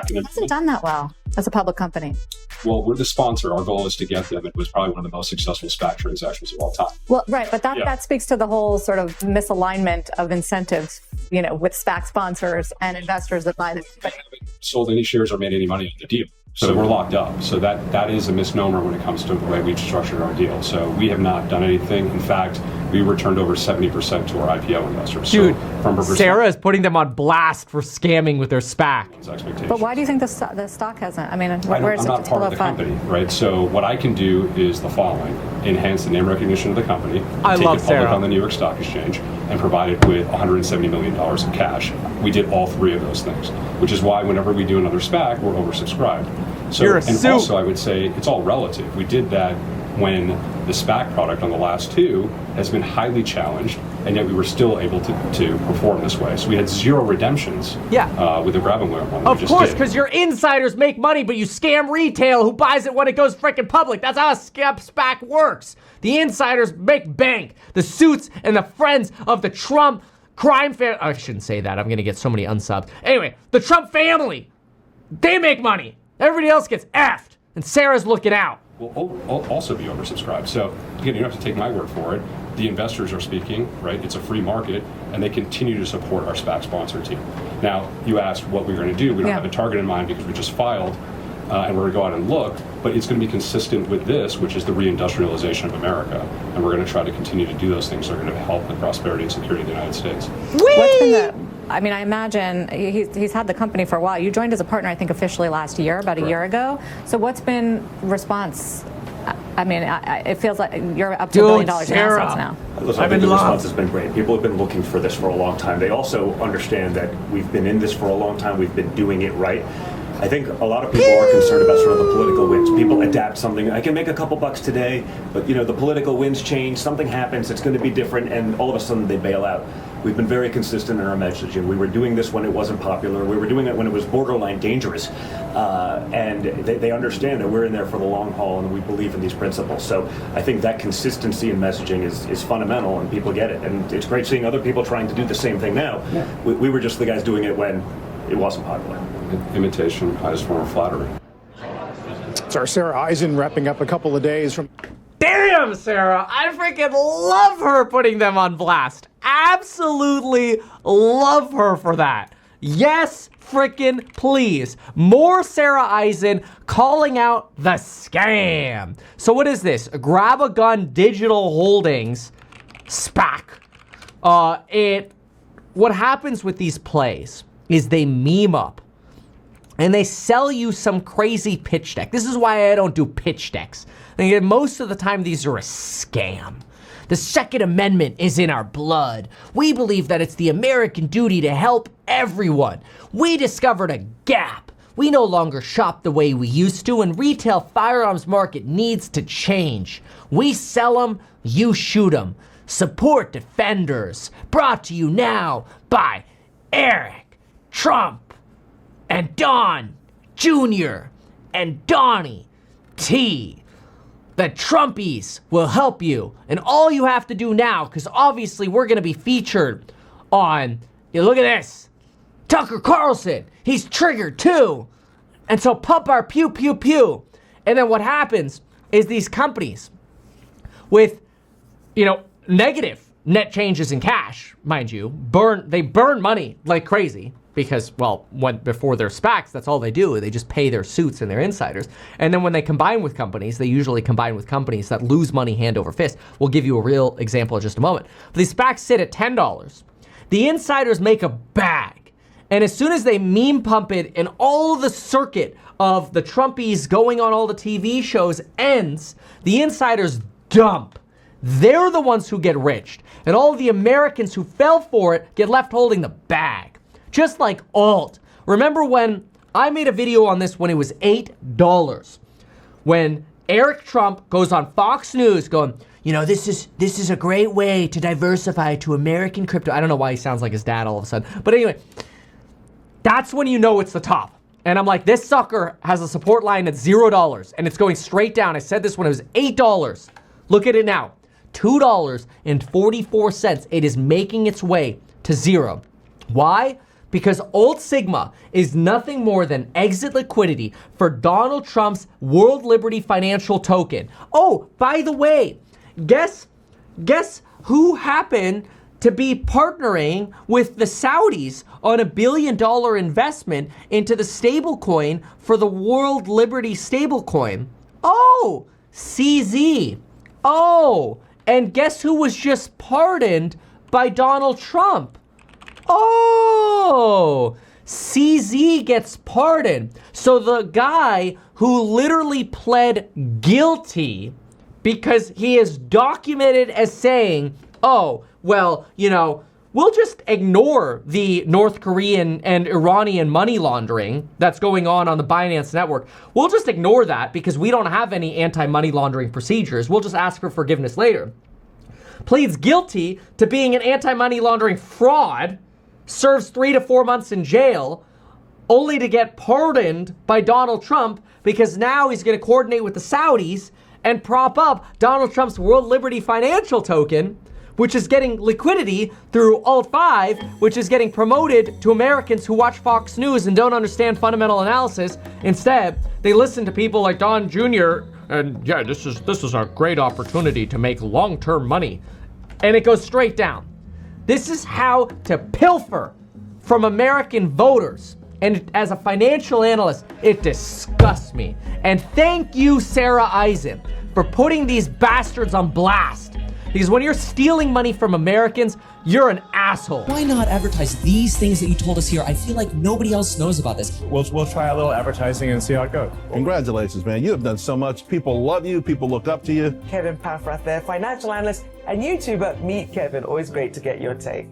backing them. It hasn't done that well as a public company. Well, we're the sponsor. Our goal is to get them. It was probably one of the most successful SPAC transactions of all time. Well, right, but that speaks to the whole sort of misalignment of incentives, with SPAC sponsors and investors that buy them. They haven't sold any shares or made any money on the deal. So we're locked up. So that is a misnomer when it comes to the way we've structured our deal. So we have not done anything. In fact, we returned over 70% to our IPO investors. Dude, so from Sarah is putting them on blast for scamming with their SPAC. But why do you think the stock hasn't? I mean, where is it? I'm not part of the company, right? So what I can do is the following: enhance the name recognition of the company, I take love it public Sarah. on the New York Stock Exchange, and provide it with $170 million in cash. We did all three of those things, which is why whenever we do another SPAC, we're oversubscribed. So, and also I would say it's all relative. We did that when the SPAC product on the last two has been highly challenged, and yet we were still able to perform this way. So we had 0 redemptions with the grab and go one. Of course, because your insiders make money, but you scam retail who buys it when it goes freaking public. That's how a SPAC works. The insiders make bank. The suits and the friends of the Trump crime family. I shouldn't say that. I'm going to get so many unsubs. Anyway, the Trump family, they make money. Everybody else gets effed. And Sarah's looking out. Will also be oversubscribed. So again, you don't have to take my word for it. The investors are speaking, right? It's a free market, and they continue to support our SPAC sponsor team. Now, you asked what we're going to do. We don't have a target in mind because we just filed, and we're going to go out and look, but it's going to be consistent with this, which is the reindustrialization of America. And we're going to try to continue to do those things that are going to help the prosperity and security of the United States. What's been I imagine he's had the company for a while. You joined as a partner, I think, officially last year, about a year ago. So what's been response? It feels like you're up to $1 billion in assets now. Listen, I think the response has been great. People have been looking for this for a long time. They also understand that we've been in this for a long time. We've been doing it right. I think a lot of people are concerned about sort of the political winds. People adapt something. I can make a couple bucks today, but the political winds change. Something happens. It's going to be different, and all of a sudden they bail out. We've been very consistent in our messaging. We were doing this when it wasn't popular. We were doing it when it was borderline dangerous, and they understand that we're in there for the long haul, and we believe in these principles. So I think that consistency in messaging is fundamental, and people get it. And it's great seeing other people trying to do the same thing now. Yeah. We were just the guys doing it when it wasn't popular. Imitation, highest form of flattery. It's our Sarah Eisen wrapping up a couple of days from... Damn, Sarah! I freaking love her putting them on blast. Absolutely love her for that. Yes, freaking please. More Sarah Eisen calling out the scam. So what is this? Grab a Gun Digital Holdings SPAC. What happens with these plays is they meme up and they sell you some crazy pitch deck. This is why I don't do pitch decks. Most of the time, these are a scam. The Second Amendment is in our blood. We believe that it's the American duty to help everyone. We discovered a gap. We no longer shop the way we used to, and retail firearms market needs to change. We sell them, you shoot them. Support defenders. Brought to you now by Eric, Trump, and Don Jr. and Donnie T. The Trumpies will help you. And all you have to do now, because obviously we're going to be featured on, look at this, Tucker Carlson. He's triggered too. And so pump our pew, pew, pew. And then what happens is these companies with, negative net changes in cash, mind you, they burn money like crazy. Because, before they're SPACs, that's all they do. They just pay their suits and their insiders. And then when they combine with companies, they usually combine with companies that lose money hand over fist. We'll give you a real example in just a moment. But these SPACs sit at $10. The insiders make a bag. And as soon as they meme pump it and all the circuit of the Trumpies going on all the TV shows ends, the insiders dump. They're the ones who get rich. And all the Americans who fell for it get left holding the bag. Just like alt. Remember when I made a video on this when it was $8? When Eric Trump goes on Fox News going, this is a great way to diversify to American crypto. I don't know why he sounds like his dad all of a sudden. But anyway, that's when you know it's the top. And I'm like, this sucker has a support line at $0 and it's going straight down. I said this when it was $8. Look at it now. $2.44. It is making its way to zero. Why? because Old Sigma is nothing more than exit liquidity for Donald Trump's World Liberty Financial Token. Oh, by the way, guess who happened to be partnering with the Saudis on $1 billion investment into the stablecoin for the World Liberty stablecoin? Oh, CZ. Oh, and guess who was just pardoned by Donald Trump? Oh, CZ gets pardoned. So the guy who literally pled guilty because he is documented as saying, oh, well, you know, we'll just ignore the North Korean and Iranian money laundering that's going on the Binance network. We'll just ignore that because we don't have any anti-money laundering procedures. We'll just ask for forgiveness later. Pleads guilty to being an anti-money laundering fraud, serves 3 to 4 months in jail, only to get pardoned by Donald Trump because now he's going to coordinate with the Saudis and prop up Donald Trump's World Liberty Financial Token, which is getting liquidity through Alt-5, which is getting promoted to Americans who watch Fox News and don't understand fundamental analysis. Instead, they listen to people like Don Jr. and yeah, this is a great opportunity to make long-term money. And it goes straight down. This is how to pilfer from American voters. And as a financial analyst, it disgusts me. And thank you, Sarah Eisen, for putting these bastards on blast. Because when you're stealing money from Americans, you're an asshole. Why not advertise these things that you told us here? I feel like nobody else knows about this. We'll try a little advertising and see how it goes. Congratulations, man. You have done so much. People love you. People look up to you. Kevin Paffrath there, financial analyst and YouTuber. Meet Kevin. Always great to get your take.